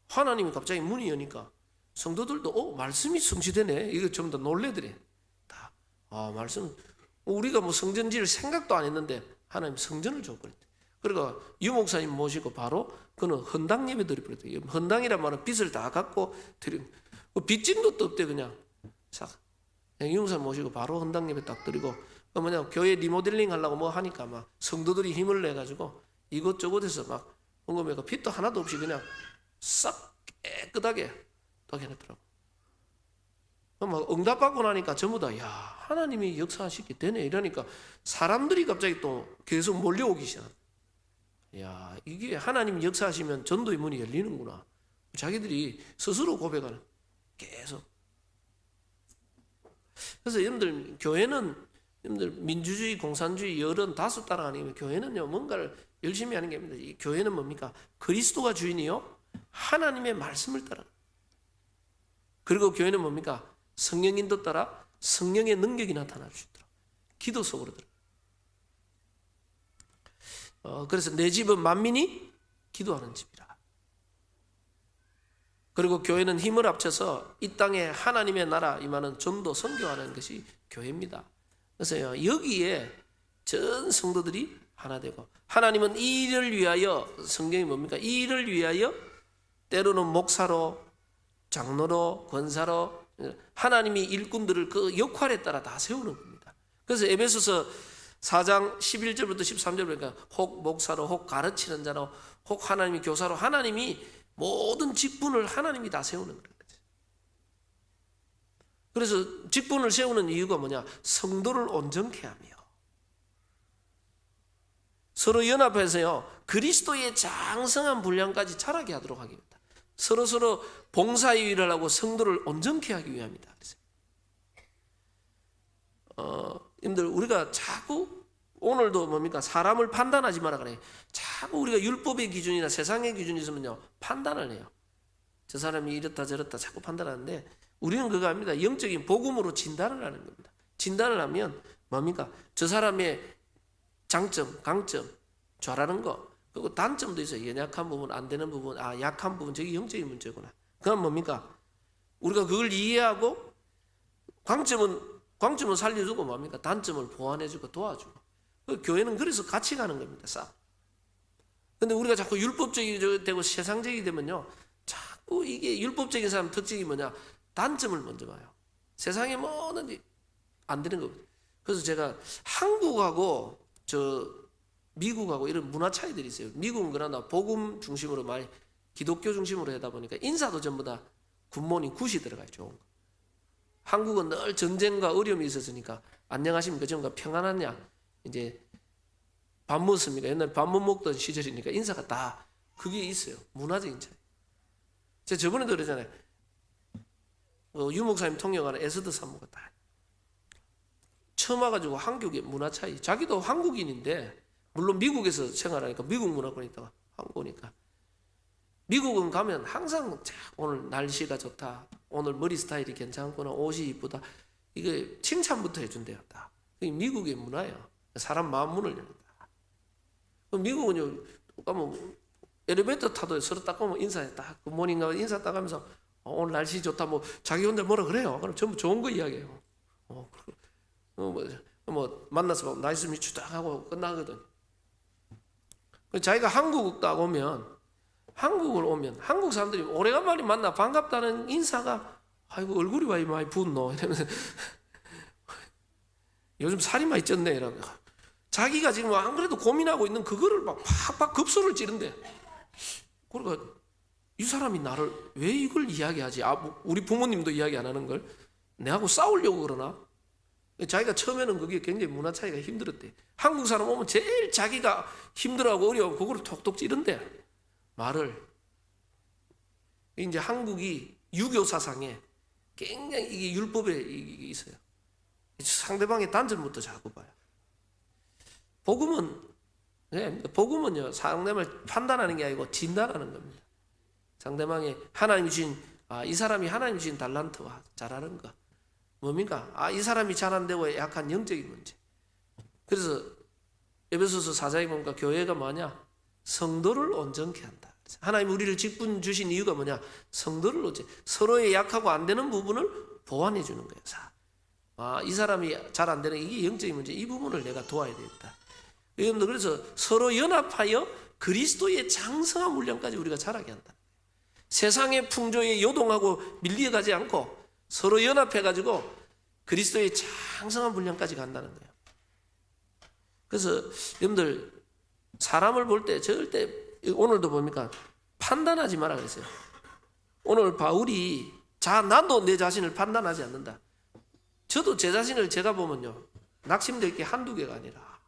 하나님이 갑자기 문이 여니까 성도들도 말씀이 성취되네, 이거 좀 더 놀래더래. 다 말씀, 우리가 뭐 성전 지을 생각도 안 했는데 하나님 성전을 줘버렸대. 그러니까 유 목사님 모시고 바로 그는 헌당 예배 드려버렸대. 헌당이란 말은 빚을 다 갖고 드린, 빚진 것도 없대. 그냥 유 목사님 모시고 바로 헌당 예배 딱 드리고, 교회 리모델링 하려고 뭐 하니까 막 성도들이 힘을 내가지고 이것저것에서 막 헌금해가 빚도 하나도 없이 그냥 싹 깨끗하게 딱 해놨더라고. 막 응답받고 나니까 전부 다, 야, 하나님이 역사하시게 되네. 이러니까 사람들이 갑자기 또 계속 몰려오기 시작. 야, 이게 하나님이 역사하시면 전도의 문이 열리는구나. 자기들이 스스로 고백하는, 계속. 그래서 여러분들, 교회는, 여러분들, 민주주의, 공산주의, 여론 다수 따라가는 게, 교회는요, 뭔가를 열심히 하는 게 아닙니다. 이 교회는 뭡니까? 그리스도가 주인이요, 하나님의 말씀을 따라. 그리고 교회는 뭡니까? 성령 인도 따라 성령의 능력이 나타날 수 있도록 기도 속으로 들어. 그래서 내 집은 만민이 기도하는 집이라. 그리고 교회는 힘을 합쳐서 이 땅에 하나님의 나라 임하는 전도 선교하는 것이 교회입니다. 그래서 여기에 전 성도들이 하나 되고, 하나님은 이 일을 위하여, 성경이 뭡니까? 이 일을 위하여 때로는 목사로, 장로로, 권사로, 하나님이 일꾼들을 그 역할에 따라 다 세우는 겁니다. 그래서 에베소서 4장 11절부터 13절 보니까 혹 목사로, 혹 가르치는 자로, 혹 하나님이 교사로, 하나님이 모든 직분을 하나님이 다 세우는 거예요. 그래서 직분을 세우는 이유가 뭐냐? 성도를 온전케 하며 서로 연합해서요, 그리스도의 장성한 분량까지 자라게 하도록 하겠습니다. 서로 봉사의 일을 하고 성도를 온전케 하기 위함이다. 여러분들, 우리가 자꾸 오늘도 뭡니까? 사람을 판단하지 마라 그래. 자꾸 우리가 율법의 기준이나 세상의 기준이 있으면요, 판단을 해요. 저 사람이 이렇다 저렇다 자꾸 판단하는데, 우리는 그거 아닙니다. 영적인 복음으로 진단을 하는 겁니다. 진단을 하면 뭡니까? 저 사람의 장점, 강점, 잘하는 거, 그리고 단점도 있어요. 연약한 부분, 안 되는 부분, 약한 부분, 저게 영적인 문제구나. 그건 뭡니까? 우리가 그걸 이해하고 광점은 살려주고 뭡니까? 단점을 보완해주고 도와주고. 교회는 그래서 같이 가는 겁니다. 싹. 근데 우리가 자꾸 율법적이 되고 세상적이 되면요, 자꾸 이게 율법적인 사람 특징이 뭐냐? 단점을 먼저 봐요. 세상에 뭐든지 안 되는 겁니다. 그래서 제가 한국하고 미국하고 이런 문화 차이들이 있어요. 미국은 그러나 복음 중심으로 많이 기독교 중심으로 하다 보니까 인사도 전부 다 굿모닝, 굿이 들어가죠. 한국은 늘 전쟁과 어려움이 있었으니까 안녕하십니까, 전과 평안하냐, 이제 밥 먹습니까, 옛날 밥 못 먹던 시절이니까 인사가 다 그게 있어요. 문화적인 차이. 제가 저번에도 그러잖아요. 유 목사님 통역하는 에스더 사모가 다 처음 와가지고 한국의 문화 차이. 자기도 한국인인데 물론 미국에서 생활하니까 미국 문화권에 있다가 한국 오니까, 미국은 가면 항상 오늘 날씨가 좋다, 오늘 머리 스타일이 괜찮구나, 옷이 이쁘다, 이게 칭찬부터 해준대요. 다. 그게 미국의 문화예요. 사람 마음 문을 열린다. 미국은요, 가면 엘리베이터 타도 서로 딱 보면 인사해, 딱 굿모닝하고 인사 딱 하면서 오늘 날씨 좋다, 뭐 자기 혼자 뭐라 그래요. 그럼 전부 좋은 거 이야기해요. 만나서 나이스 미추 딱 하고 끝나거든. 자기가 한국 딱 오면, 한국을 오면 한국 사람들이 오래간만에 만나 반갑다는 인사가, 아이고 얼굴이 왜 많이 붓노 이러면서 요즘 살이 많이 쪘네 이러고, 자기가 지금 안 그래도 고민하고 있는 그거를 막 팍팍 급소를 찌른대. 그러니까 이 사람이 나를 왜 이걸 이야기하지? 우리 부모님도 이야기 안 하는 걸 내하고 싸우려고 그러나? 자기가 처음에는 그게 굉장히 문화 차이가 힘들었대. 한국 사람 오면 제일 자기가 힘들어하고 어려워 그거를 톡톡 찌른대, 말을. 이제 한국이 유교 사상에 굉장히 이게 율법에 있어요. 상대방의 단점부터 자꾸 봐요. 복음은요, 상대방을 판단하는 게 아니고 진단하는 겁니다. 상대방의 하나님이 주신, 이 사람이 하나님이 주신 달란트와 잘하는 거 뭡니까? 이 사람이 잘 안 되고 약한 영적인 문제. 그래서 에베소서 4장에 보니까 교회가 뭐냐? 성도를 온전케 한다. 하나님 우리를 직분 주신 이유가 뭐냐? 성도를 서로의 약하고 안 되는 부분을 보완해 주는 거예요. 이 사람이 잘 안 되는 이게 영적인 문제, 이 부분을 내가 도와야 되겠다. 여러분들, 그래서 서로 연합하여 그리스도의 장성한 분량까지 우리가 자라게 한다. 세상의 풍조에 요동하고 밀려가지 않고 서로 연합해가지고 그리스도의 장성한 분량까지 간다는 거예요. 그래서 여러분들, 사람을 볼 때 절대, 오늘도 뭡니까? 판단하지 마라 그랬어요. 오늘 바울이 나도 내 자신을 판단하지 않는다. 저도 제 자신을 제가 보면요, 낙심될 게 한두 개가 아니라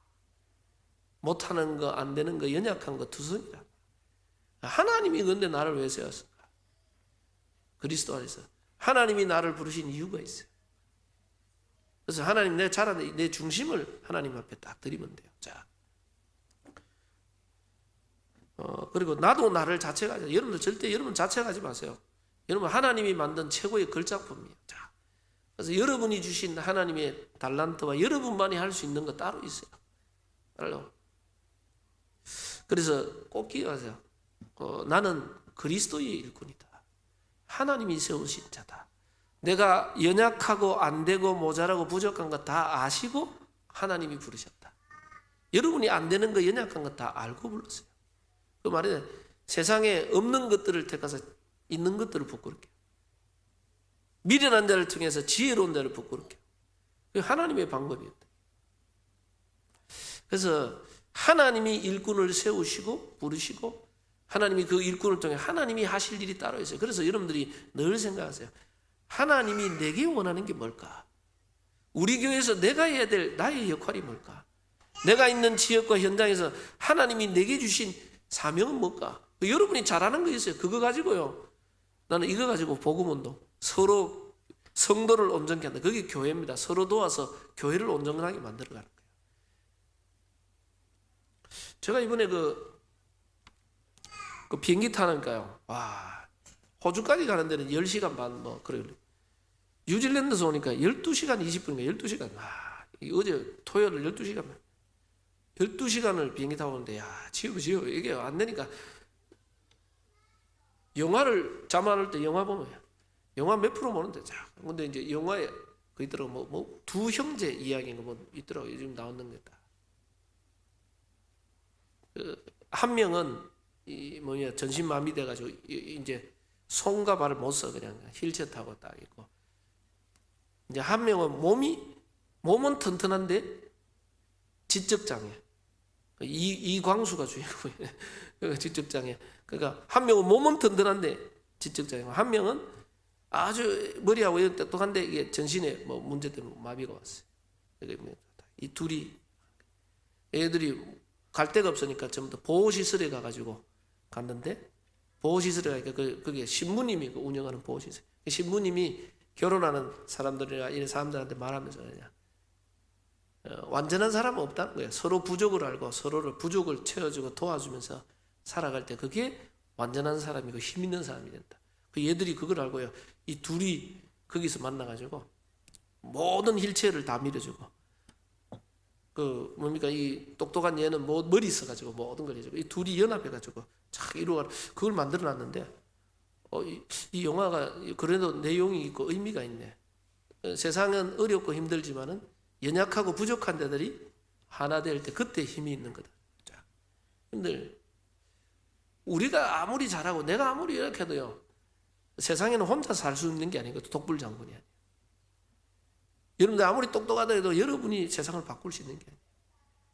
못하는 거, 안 되는 거, 연약한 거 투성이라. 하나님이 근데 나를 왜 세웠을까? 그리스도 안에서 하나님이 나를 부르신 이유가 있어요. 그래서 하나님, 내 자라는 내 중심을 하나님 앞에 딱 드리면 돼요. 자, 그리고 나도 나를 자책하지. 여러분들 절대 여러분 자책하지 마세요. 여러분 하나님이 만든 최고의 걸작품이에요. 자, 그래서 여러분이 주신 하나님의 달란트와 여러분만이 할 수 있는 거 따로 있어요. 따로. 그래서 꼭 기억하세요. 나는 그리스도의 일꾼이다. 하나님이 세우신 자다. 내가 연약하고 안 되고 모자라고 부족한 거 다 아시고 하나님이 부르셨다. 여러분이 안 되는 거, 연약한 거 다 알고 불렀어요. 그 말은 세상에 없는 것들을 택해서 있는 것들을 부끄럽게, 미련한 자를 통해서 지혜로운 자를 부끄럽게. 그게 하나님의 방법이었다. 그래서 하나님이 일꾼을 세우시고 부르시고 하나님이 그 일꾼을 통해 하나님이 하실 일이 따로 있어요. 그래서 여러분들이 늘 생각하세요. 하나님이 내게 원하는 게 뭘까? 우리 교회에서 내가 해야 될 나의 역할이 뭘까? 내가 있는 지역과 현장에서 하나님이 내게 주신 사명은 뭘까? 여러분이 잘하는 거 있어요. 그거 가지고요, 나는 이거 가지고 복음운동, 서로 성도를 온전케 한다. 그게 교회입니다. 서로 도와서 교회를 온전하게 만들어가는 거예요. 제가 이번에 그 비행기 타니까요, 와, 호주까지 가는 데는 10시간 반 그래요. 뉴질랜드에서 오니까 12시간 20분인가 12시간. 어제 토요일 12시간을 비행기 타고 오는데, 지우 이게 안 되니까 영화를 잠 안 올 때 영화 보면 영화 몇 프로 보는데, 근데 이제 영화에 그 있더라고, 두 형제 이야기인가 있더라고. 요즘 나오는 게다. 한 명은 전신마비 돼가지고 이제 손과 발을 못 써, 그냥 휠체어 타고 딱 있고, 이제 한 명은 몸은 튼튼한데 지적장애, 이광수가 주인공이에요. 지적장애. 그러니까 한 명은 몸은 튼튼한데 지적장애고, 한 명은 아주 머리하고 똑똑한데 이게 전신에 문제 때문에 마비가 왔어요. 이 둘이 애들이 갈 데가 없으니까 전부 다 보호시설에 가가지고 갔는데, 보호시설에 가니까 그게 신부님이 운영하는 보호시설. 신부님이 결혼하는 사람들이나 이런 사람들한테 말하면서 그냥 완전한 사람은 없다는 거예요. 서로 부족을 알고 서로를 부족을 채워주고 도와주면서 살아갈 때 그게 완전한 사람이고 힘 있는 사람이 된다. 그 얘들이 그걸 알고요, 이 둘이 거기서 만나가지고 모든 힐체어를 다 밀어주고, 이 똑똑한 얘는 머리 있어가지고 모든 걸 해주고, 이 둘이 연합해가지고 착 이루어 그걸 만들어놨는데, 이 영화가 그래도 내용이 있고 의미가 있네. 세상은 어렵고 힘들지만은 연약하고 부족한 데들이 하나 될 때 그때 힘이 있는 거다. 자, 근데 우리가 아무리 잘하고 내가 아무리 연약해도요, 세상에는 혼자 살 수 있는 게 아니고 독불장군이 아니에요. 여러분들 아무리 똑똑하다 해도 여러분이 세상을 바꿀 수 있는 게 아니에요.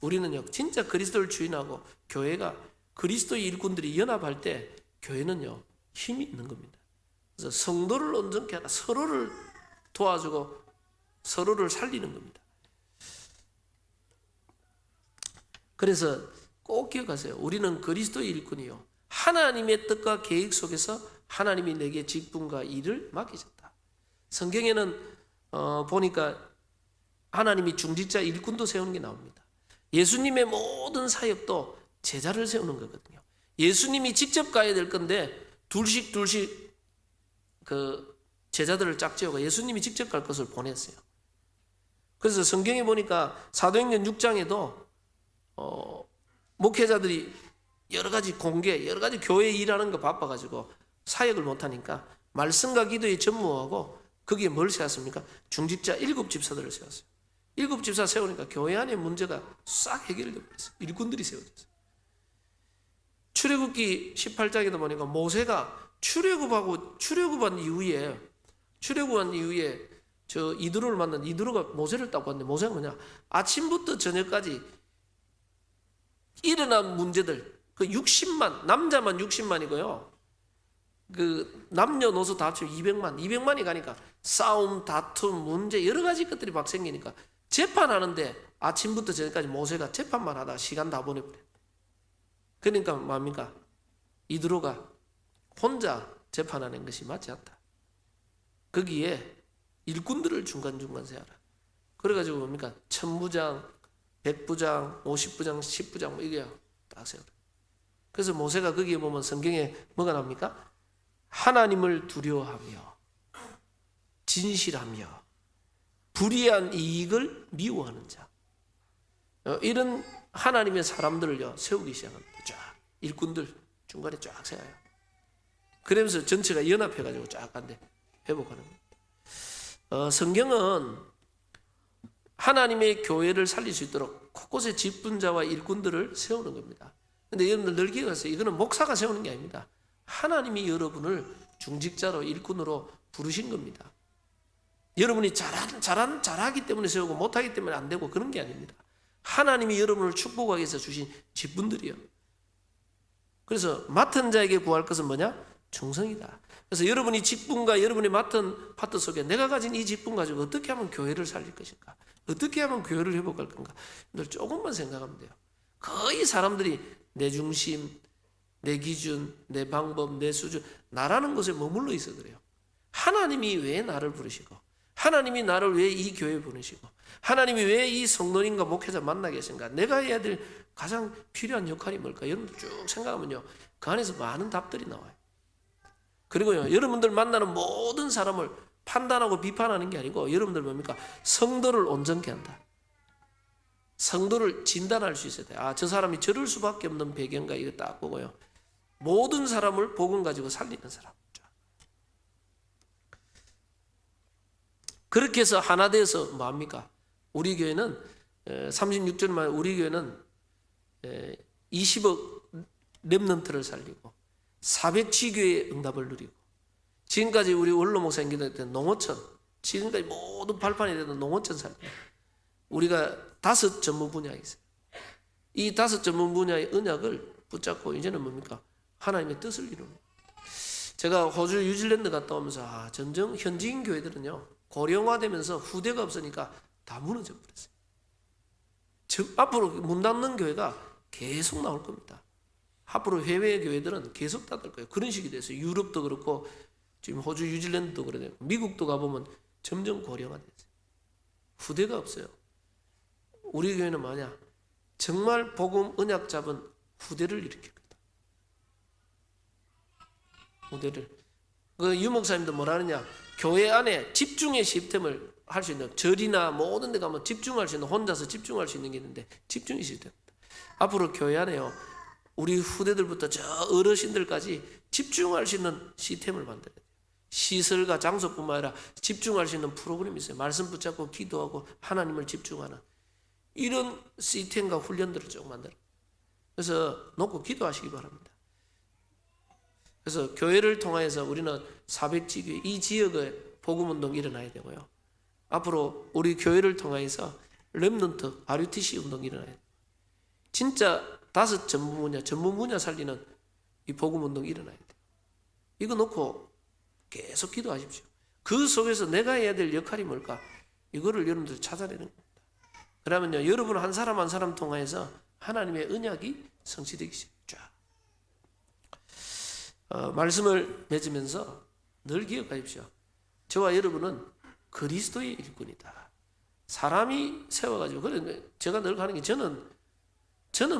우리는요, 진짜 그리스도를 주인하고 교회가 그리스도의 일꾼들이 연합할 때 교회는요, 힘이 있는 겁니다. 그래서 성도를 온전케 하라, 서로를 도와주고 서로를 살리는 겁니다. 그래서 꼭 기억하세요. 우리는 그리스도의 일꾼이요, 하나님의 뜻과 계획 속에서 하나님이 내게 직분과 일을 맡기셨다. 성경에는 보니까 하나님이 중직자 일꾼도 세우는 게 나옵니다. 예수님의 모든 사역도 제자를 세우는 거거든요. 예수님이 직접 가야 될 건데 둘씩 그 제자들을 짝지어가 예수님이 직접 갈 것을 보냈어요. 그래서 성경에 보니까 사도행전 6장에도 목회자들이 여러 가지 여러 가지 교회 일하는 거 바빠가지고 사역을 못하니까 말씀과 기도에 전무하고 거기에 뭘 세웠습니까? 중직자 7집사들을 세웠어요. 7집사 세우니까 교회 안에 문제가 싹 해결되어 버렸어요. 일꾼들이 세워졌어요. 출애굽기 18장에도 보니까 모세가 출애굽한 이후에 저 이드로를 만난 이드로가 모세를 딱 봤는데, 모세가 뭐냐, 아침부터 저녁까지 일어난 문제들, 그 60만, 남자만 60만이고요 그 남녀노소 다 합치면 200만이 가니까 싸움, 다툼, 문제 여러 가지 것들이 막 생기니까 재판하는데 아침부터 저녁까지 모세가 재판만 하다가 시간 다 보내버려. 그러니까 뭡니까? 이드로가 혼자 재판하는 것이 맞지 않다. 거기에 일꾼들을 중간중간 세워라. 그래가지고 뭡니까? 1000부장, 100부장, 50부장, 10부장 뭐 이게 딱 세워라. 그래서 모세가 거기에 보면 성경에 뭐가 나옵니까? 하나님을 두려워하며 진실하며 불의한 이익을 미워하는 자, 이런 하나님의 사람들을요 세우기 시작합니다. 쫙 일꾼들 중간에 쫙 세워요. 그러면서 전체가 연합해가지고 쫙 간데 회복하는 겁니다. 성경은 하나님의 교회를 살릴 수 있도록 곳곳에 직분자와 일꾼들을 세우는 겁니다. 근데 여러분들 늘 기억하세요. 이거는 목사가 세우는 게 아닙니다. 하나님이 여러분을 중직자로 일꾼으로 부르신 겁니다. 여러분이 잘하기 때문에 세우고 못하기 때문에 안 되고 그런 게 아닙니다. 하나님이 여러분을 축복하기 위해서 주신 직분들이요. 그래서 맡은 자에게 구할 것은 뭐냐? 충성이다. 그래서 여러분이 직분과 여러분이 맡은 파트 속에 내가 가진 이 직분 가지고 어떻게 하면 교회를 살릴 것인가? 어떻게 하면 교회를 회복할 건가? 늘 조금만 생각하면 돼요. 거의 사람들이 내 중심, 내 기준, 내 방법, 내 수준, 나라는 곳에 머물러 있어 그래요. 하나님이 왜 나를 부르시고, 하나님이 나를 왜 이 교회에 보내시고, 하나님이 왜 이 성도님과 목회자 만나게 하신가, 내가 해야 될 가장 필요한 역할이 뭘까? 여러분들 쭉 생각하면요, 그 안에서 많은 답들이 나와요. 그리고요, 여러분들 만나는 모든 사람을 판단하고 비판하는 게 아니고, 여러분들 뭡니까? 성도를 온전케 한다. 성도를 진단할 수 있어야 돼. 아, 저 사람이 저럴 수밖에 없는 배경가, 이거 딱 보고요. 모든 사람을 복음 가지고 살리는 사람. 그렇게 해서 하나 되어서 뭐합니까? 우리 교회는 36절 말 우리 교회는 20억 렘넌트를 살리고 400지교의 응답을 누리고, 지금까지 우리 원로 목사님 기도했던 농어촌, 지금까지 모든 발판이 되던 농어촌 살리고, 우리가 5 전문 분야가 있어요. 이 5 전문 분야의 언약을 붙잡고 이제는 뭡니까? 하나님의 뜻을 이루는 거예요. 제가 호주 뉴질랜드 갔다 오면서 점점 현지인 교회들은요 고령화되면서 후대가 없으니까 다 무너져 버렸어요. 즉 앞으로 문 닫는 교회가 계속 나올 겁니다. 앞으로 해외 교회들은 계속 닫을 거예요. 그런 식이 됐어요. 유럽도 그렇고 지금 호주 뉴질랜드도 그래요. 미국도 가보면 점점 고령화됐어요. 후대가 없어요. 우리 교회는 뭐냐? 정말 복음 언약 잡은 후대를 일으킬 거다. 후대를. 그 유목사님도 뭐라 하느냐? 교회 안에 집중의 시스템을 할 수 있는, 절이나 모든 데 가면 집중할 수 있는, 혼자서 집중할 수 있는 게 있는데 집중의 시스템입니다. 앞으로 교회 안에요, 우리 후대들부터 저 어르신들까지 집중할 수 있는 시스템을 만들어야 돼요. 시설과 장소뿐만 아니라 집중할 수 있는 프로그램이 있어요. 말씀 붙잡고 기도하고 하나님을 집중하는 이런 시스템과 훈련들을 쭉 만들어요. 그래서 놓고 기도하시기 바랍니다. 그래서 교회를 통해서 우리는 400지교회 이 지역에 복음운동이 일어나야 되고요. 앞으로 우리 교회를 통해서 렘넌트 RUTC 운동이 일어나야 돼요. 진짜 5 전문 분야 살리는 이 복음운동이 일어나야 돼요. 이거 놓고 계속 기도하십시오. 그 속에서 내가 해야 될 역할이 뭘까? 이거를 여러분들 찾아내는 겁니다. 그러면요, 여러분 한 사람 한 사람 통해서 하나님의 언약이 성취되기 시작합니다. 말씀을 맺으면서 늘 기억하십시오. 저와 여러분은 그리스도의 일꾼이다. 사람이 세워가지고, 그래 제가 늘 가는 게, 저는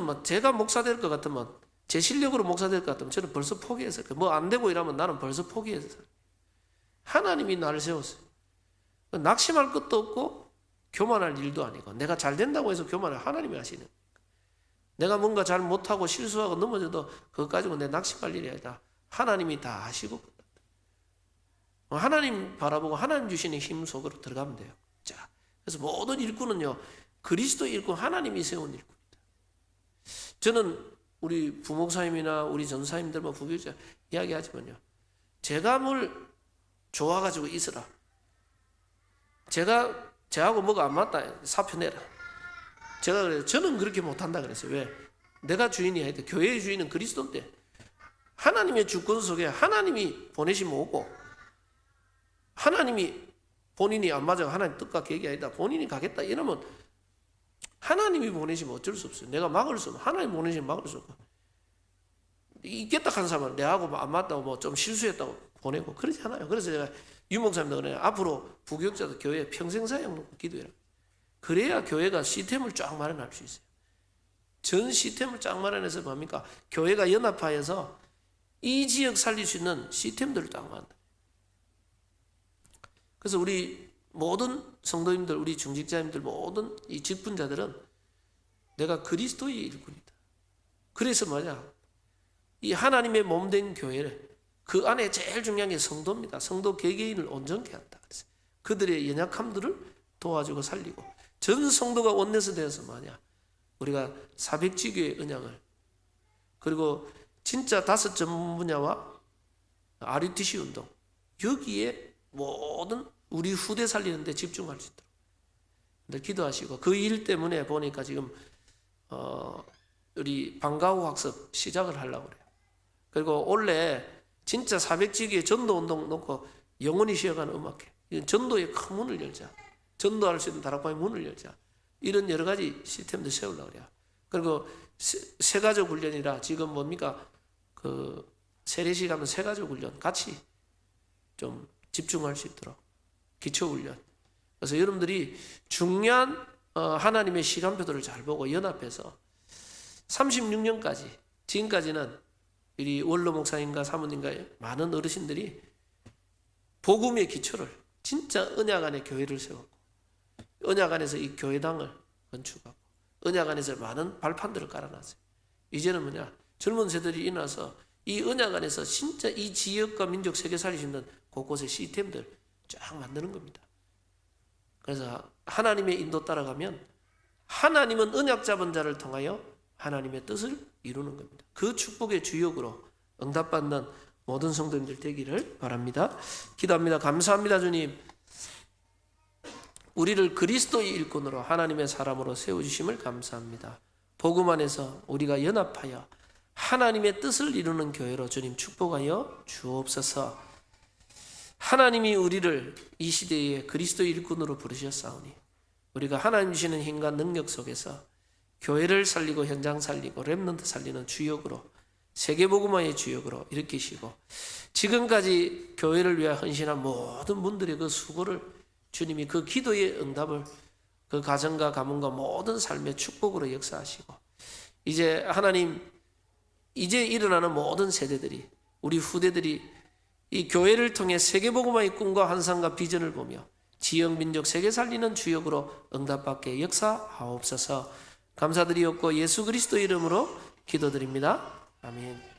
뭐 제가 목사 될 것 같으면, 제 실력으로 목사 될 것 같으면 저는 벌써 포기했을 거예요. 뭐 안 되고 이러면 나는 벌써 포기했어요. 하나님이 나를 세웠어요. 낙심할 것도 없고 교만할 일도 아니고, 내가 잘 된다고 해서 교만을 하나님이 하시는 거예요. 내가 뭔가 잘 못하고 실수하고 넘어져도 그것 가지고 내 낙심할 일이 아니라 하나님이 다 하시고, 하나님 바라보고 하나님 주시는 힘 속으로 들어가면 돼요. 자, 그래서 모든 일꾼은요, 그리스도 일꾼, 하나님이 세운 일꾼입니다. 저는 우리 부목사님이나 우리 전사님들, 부교자 이야기하지만요, 제가 뭘 좋아가지고 있으라, 저하고 뭐가 안 맞다, 사표 내라. 제가 그래요, 저는 그렇게 못한다 그랬어요. 왜? 내가 주인이 아니다. 교회의 주인은 그리스도인데, 하나님의 주권 속에 하나님이 보내시면 오고, 하나님이 본인이 안 맞아, 하나님 뜻과 계획이 아니다, 본인이 가겠다 이러면 하나님이 보내시면 어쩔 수 없어요. 내가 막을 수 없어. 하나님 보내시면 막을 수 없고, 있겠다 한 사람은 내하고 안 맞다고 뭐 좀 실수했다고 보내고 그러지 않아요. 그래서 제가 유목사님도 그래요. 앞으로 부교육자도 교회 평생사역 놓고 기도해라. 그래야 교회가 시스템을 쫙 마련할 수 있어요. 전 시스템을 쫙 마련해서 뭡니까? 교회가 연합하여서 이 지역 살릴 수 있는 시스템들을 쫙 만든다. 그래서 우리 모든 성도님들, 우리 중직자님들, 모든 이 직분자들은 내가 그리스도의 일꾼이다. 그래서 뭐냐? 이 하나님의 몸된 교회를, 그 안에 제일 중요한 게 성도입니다. 성도 개개인을 온전케 한다. 그래서 그들의 연약함들을 도와주고 살리고, 전 성도가 원내서 되어서 뭐냐? 우리가 사백지교의 언약을, 그리고 진짜 5 전문 분야와 RUTC 운동, 여기에 모든 우리 후대 살리는 데 집중할 수 있도록 늘 기도하시고, 그 일 때문에 보니까 지금 우리 방과후 학습 시작을 하려고 그래요. 그리고 원래 진짜 400지기의 전도 운동 놓고 영원히 쉬어가는 음악회, 전도의 큰 문을 열자, 전도할 수 있는 다락방의 문을 열자, 이런 여러 가지 시스템도 세우려고 그래요. 그리고 세가족 훈련이라 지금 뭡니까? 그 세례식 하면 세가족 훈련 같이 좀 집중할 수 있도록 기초 훈련. 그래서 여러분들이 중요한 하나님의 시간표들을 잘 보고 연합해서 36년까지, 지금까지는 우리 원로 목사님과 사모님과 많은 어르신들이 복음의 기초를, 진짜 언약 안에 교회를 세웠고, 언약 안에서 이 교회당을 건축하고, 언약 안에서 많은 발판들을 깔아놨어요. 이제는 뭐냐? 젊은 세대들이 일어나서 이 언약 안에서 진짜 이 지역과 민족 세계 살릴 수 있는 곳곳의 시스템들 쫙 만드는 겁니다. 그래서 하나님의 인도 따라가면 하나님은 언약 잡은 자를 통하여 하나님의 뜻을 이루는 겁니다. 그 축복의 주역으로 응답받는 모든 성도님들 되기를 바랍니다. 기도합니다. 감사합니다. 주님, 우리를 그리스도의 일꾼으로 하나님의 사람으로 세워주심을 감사합니다. 복음 안에서 우리가 연합하여 하나님의 뜻을 이루는 교회로 주님 축복하여 주옵소서. 하나님이 우리를 이 시대에 그리스도의 일꾼으로 부르셨사오니 우리가 하나님 주시는 힘과 능력 속에서 교회를 살리고 현장 살리고 렘넌트 살리는 주역으로, 세계복음화의 주역으로 일으키시고, 지금까지 교회를 위해 헌신한 모든 분들의 그 수고를 주님이 그 기도의 응답을 그 가정과 가문과 모든 삶의 축복으로 역사하시고, 이제 하나님, 이제 일어나는 모든 세대들이, 우리 후대들이 이 교회를 통해 세계복음화의 꿈과 환상과 비전을 보며 지역 민족 세계 살리는 주역으로 응답받게 역사하옵소서. 감사드리옵고 예수 그리스도 이름으로 기도드립니다. 아멘.